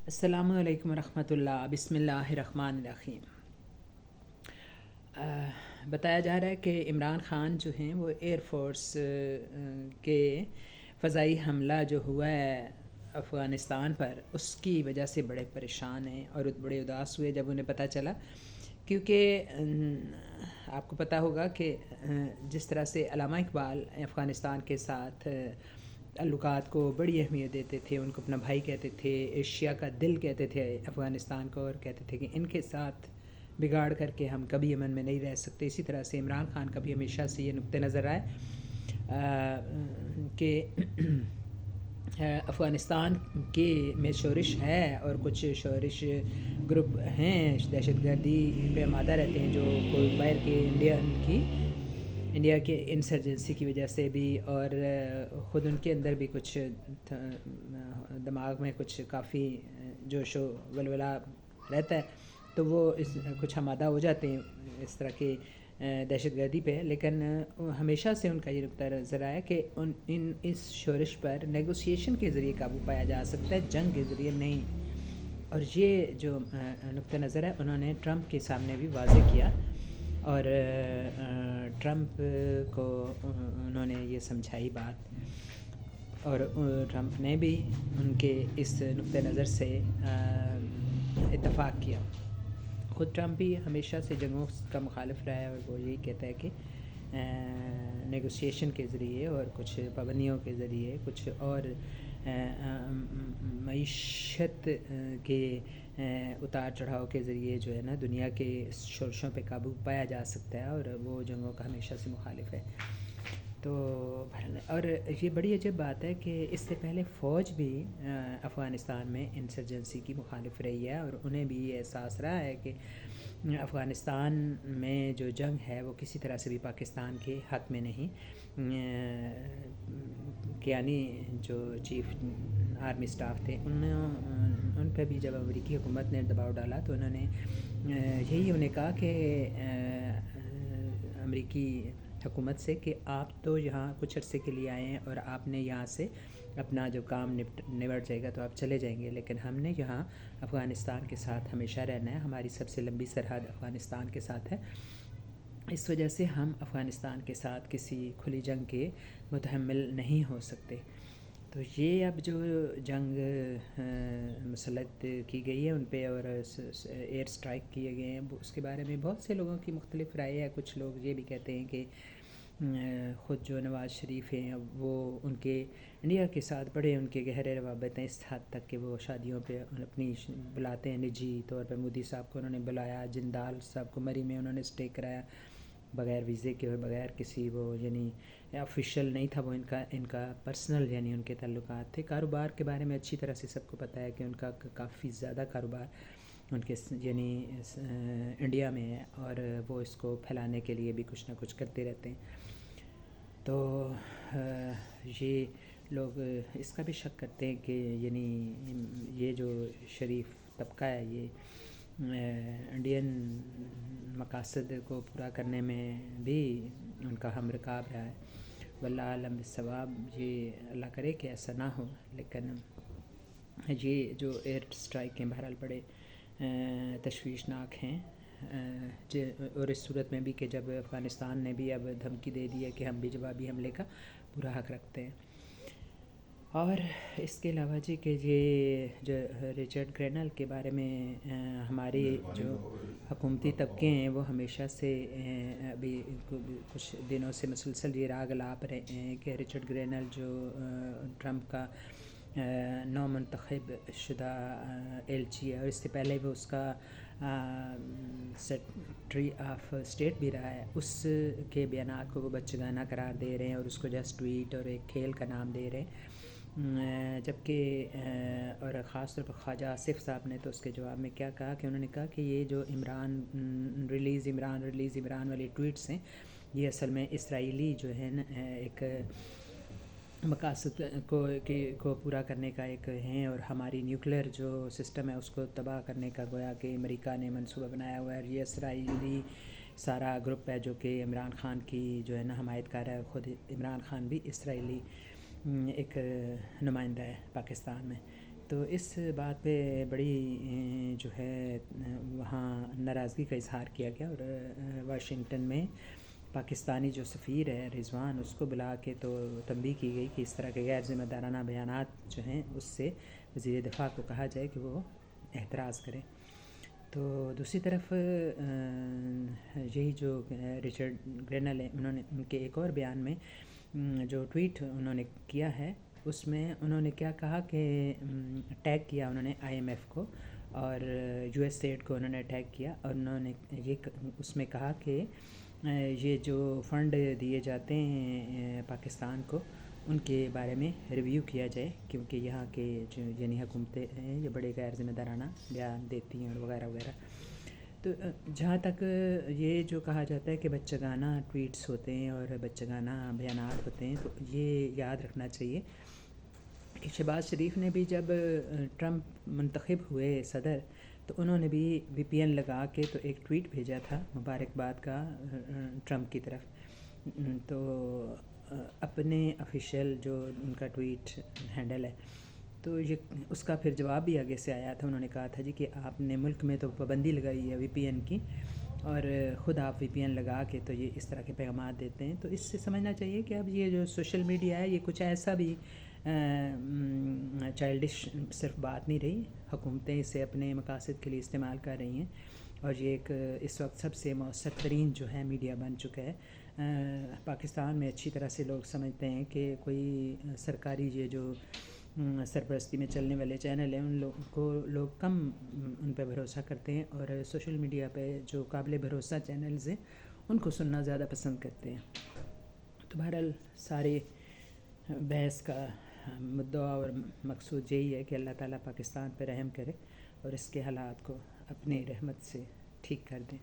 السلام علیکم ورحمۃ اللہ، بسم اللہ الرحمن الرحیم۔ بتایا جا رہا ہے کہ عمران خان جو ہیں وہ ایئر فورس کے فضائی حملہ جو ہوا ہے افغانستان پر، اس کی وجہ سے بڑے پریشان ہیں اور بڑے اداس ہوئے جب انہیں پتہ چلا، کیونکہ آپ کو پتہ ہوگا کہ جس طرح سے علامہ اقبال افغانستان کے ساتھ تعلقات کو بڑی اہمیت دیتے تھے، ان کو اپنا بھائی کہتے تھے، ایشیا کا دل کہتے تھے افغانستان کو، اور کہتے تھے کہ ان کے ساتھ بگاڑ کر کے ہم کبھی امن میں نہیں رہ سکتے، اسی طرح سے عمران خان کا بھی ہمیشہ سے یہ نقطہ نظر آئے کہ افغانستان کے میں شورش ہے اور کچھ شورش گروپ ہیں دہشت گردی پہ آمادہ رہتے ہیں، جو کوئی باہر کے انڈیا کے انسرجنسی کی وجہ سے بھی، اور خود ان کے اندر بھی کچھ دماغ میں کچھ کافی جوش و ولولہ رہتا ہے، تو وہ کچھ آمادہ ہو جاتے ہیں اس طرح کے دہشت گردی پہ، لیکن ہمیشہ سے ان کا یہ نقطہ نظر آیا کہ اس شورش پر نیگوسیشن کے ذریعے قابو پایا جا سکتا ہے، جنگ کے ذریعے نہیں۔ اور یہ جو نقطہ نظر ہے انہوں نے ٹرمپ کے سامنے بھی واضح کیا، اور ٹرمپ کو انہوں نے یہ سمجھائی بات، اور ٹرمپ نے بھی ان کے اس نقطہ نظر سے اتفاق کیا۔ خود ٹرمپ بھی ہمیشہ سے جنگوں کا مخالف رہا ہے، اور وہ یہی کہتا ہے کہ نیگوسیشن کے ذریعے اور کچھ پابندیوں کے ذریعے، کچھ اور معیشت کے اتار چڑھاؤ کے ذریعے جو ہے نا دنیا کے شورشوں پہ قابو پایا جا سکتا ہے، اور وہ جنگوں کا ہمیشہ سے مخالف ہے۔ تو اور یہ بڑی عجب بات ہے کہ اس سے پہلے فوج بھی افغانستان میں انسرجنسی کی مخالف رہی ہے، اور انہیں بھی یہ احساس رہا ہے کہ افغانستان میں جو جنگ ہے وہ کسی طرح سے بھی پاکستان کے حق میں نہیں۔ کیانی جو چیف آرمی سٹاف تھے ان پہ بھی جب امریکی حکومت نے دباؤ ڈالا تو انہوں نے یہی انہیں کہا کہ امریکی حکومت سے کہ آپ تو یہاں کچھ عرصے کے لیے آئے ہیں اور آپ نے یہاں سے اپنا جو کام نبٹ جائے گا تو آپ چلے جائیں گے، لیکن ہم نے یہاں افغانستان کے ساتھ ہمیشہ رہنا ہے، ہماری سب سے لمبی سرحد افغانستان کے ساتھ ہے، اس وجہ سے ہم افغانستان کے ساتھ کسی کھلی جنگ کے متحمل نہیں ہو سکتے۔ تو یہ اب جو جنگ مسلط کی گئی ہے ان پہ اور ایئر سٹرائک کیے گئے ہیں، اس کے بارے میں بہت سے لوگوں کی مختلف رائے ہے۔ کچھ لوگ یہ بھی کہتے ہیں کہ خود جو نواز شریف ہیں وہ ان کے انڈیا کے ساتھ بڑے ان کے گہرے روابط ہیں، اس حد تک کہ وہ شادیوں پہ اپنی بلاتے ہیں، نجی طور پہ مودی صاحب کو انہوں نے بلایا، جندال صاحب کو مری میں انہوں نے اسٹے کرایا بغیر ویزے کے اور بغیر کسی وہ یعنی آفیشیل نہیں تھا، وہ ان کا پرسنل یعنی ان کے تعلقات تھے۔ کاروبار کے بارے میں اچھی طرح سے سب کو پتہ ہے کہ ان کا کافی زیادہ کاروبار ان کے یعنی انڈیا میں ہے، اور وہ اس کو پھیلانے کے لیے بھی کچھ نہ کچھ کرتے رہتے ہیں۔ تو یہ لوگ اس کا بھی شک کرتے ہیں کہ یعنی یہ جو شریف طبقہ ہے یہ انڈین مقاصد کو پورا کرنے میں بھی ان کا ہم رکاب رہا ہے۔ واللہ عالم بالصواب، یہ اللہ کرے کہ ایسا نہ ہو، لیکن یہ جو ایئر سٹرائک ہیں بہرحال بڑے تشویشناک ہیں، اور اس صورت میں بھی کہ جب افغانستان نے بھی اب دھمکی دے دی ہے کہ ہم بھی جوابی حملے کا پورا حق رکھتے ہیں۔ اور اس کے علاوہ جی کہ یہ جو رچرڈ گرینل کے بارے میں ہمارے جو حکومتی طبقے ہیں وہ ہمیشہ سے ابھی کچھ دنوں سے مسلسل یہ راگ الاپ رہے ہیں کہ رچرڈ گرینل جو ٹرمپ کا نو منتخب شدہ ایلچی ہے، اور اس سے پہلے وہ اس کا سیکریٹری آف اسٹیٹ بھی رہا ہے، اس کے بیانات کو وہ بچگانہ قرار دے رہے ہیں اور اس کو جسٹ ٹویٹ اور ایک کھیل کا نام دے رہے ہیں، جبکہ اور خاص طور پر خواجہ آصف صاحب نے تو اس کے جواب میں کیا کہا کہ انہوں نے کہا کہ یہ جو عمران ریلیز والی ٹویٹس ہیں یہ اصل میں اسرائیلی جو ہے نا ایک مقاصد کو پورا کرنے کا ایک ہیں، اور ہماری نیوکلیئر جو سسٹم ہے اس کو تباہ کرنے کا گویا کہ امریکہ نے منصوبہ بنایا ہوا ہے، اور یہ اسرائیلی سارا گروپ ہے جو کہ عمران خان کی جو ہے نا حمایت کر رہا ہے، خود عمران خان بھی اسرائیلی ایک نمائندہ ہے پاکستان میں۔ تو اس بات پہ بڑی جو ہے وہاں ناراضگی کا اظہار کیا گیا، اور واشنگٹن میں پاکستانی جو سفیر ہے رضوان، اس کو بلا کے تو تنبیہ کی گئی کہ اس طرح کے غیر ذمہ دارانہ بیانات جو ہیں اس سے وزیر دفاع کو کہا جائے کہ وہ احتراز کریں۔ تو دوسری طرف یہی جو رچرڈ گرینل ہیں، انہوں نے ان کے ایک اور بیان میں جو ٹویٹ انہوں نے کیا ہے، اس میں انہوں نے کیا کہا کہ ٹیگ کیا انہوں نے IMF کو اور USAID کو انہوں نے ٹیگ کیا، اور انہوں نے یہ اس میں کہا کہ یہ جو فنڈ دیے جاتے ہیں پاکستان کو، ان کے بارے میں ریویو کیا جائے، کیونکہ یہاں کے جو یعنی حکومتیں ہیں یہ بڑے غیر ذمہ دارانہ بیان دیتی ہیں اور وغیرہ وغیرہ۔ تو جہاں تک یہ جو کہا جاتا ہے کہ بچگانہ ٹویٹس ہوتے ہیں اور بچگانہ بیانات ہوتے ہیں، تو یہ یاد رکھنا چاہیے کہ شہباز شریف نے بھی جب ٹرمپ منتخب ہوئے صدر، تو انہوں نے بھی VPN لگا کے تو ایک ٹویٹ بھیجا تھا مبارکباد کا ٹرمپ کی طرف، تو اپنے آفیشیل جو ان کا ٹویٹ ہینڈل ہے، تو یہ اس کا پھر جواب بھی آگے سے آیا تھا۔ انہوں نے کہا تھا جی کہ آپ نے ملک میں تو پابندی لگائی ہے VPN کی، اور خود آپ VPN لگا کے تو یہ اس طرح کے پیغامات دیتے ہیں۔ تو اس سے سمجھنا چاہیے کہ اب یہ جو سوشل میڈیا ہے یہ کچھ ایسا بھی چائلڈش صرف بات نہیں رہی، حکومتیں اسے اپنے مقاصد کے لیے استعمال کر رہی ہیں، اور یہ ایک اس وقت سب سے مؤثر ترین جو ہے میڈیا بن چکا ہے۔ پاکستان میں اچھی طرح سے لوگ سمجھتے ہیں کہ کوئی سرکاری یہ جو سرپرستی میں چلنے والے چینل ہیں ان لوگوں کو لوگ کم ان پہ بھروسہ کرتے ہیں، اور سوشل میڈیا پہ جو قابل بھروسہ چینلز ہیں ان کو سننا زیادہ پسند کرتے ہیں۔ تو بہرحال سارے بحث کا مدعا اور مقصود یہی ہے کہ اللہ تعالیٰ پاکستان پہ رحم کرے اور اس کے حالات کو اپنی رحمت سے ٹھیک کر دیں۔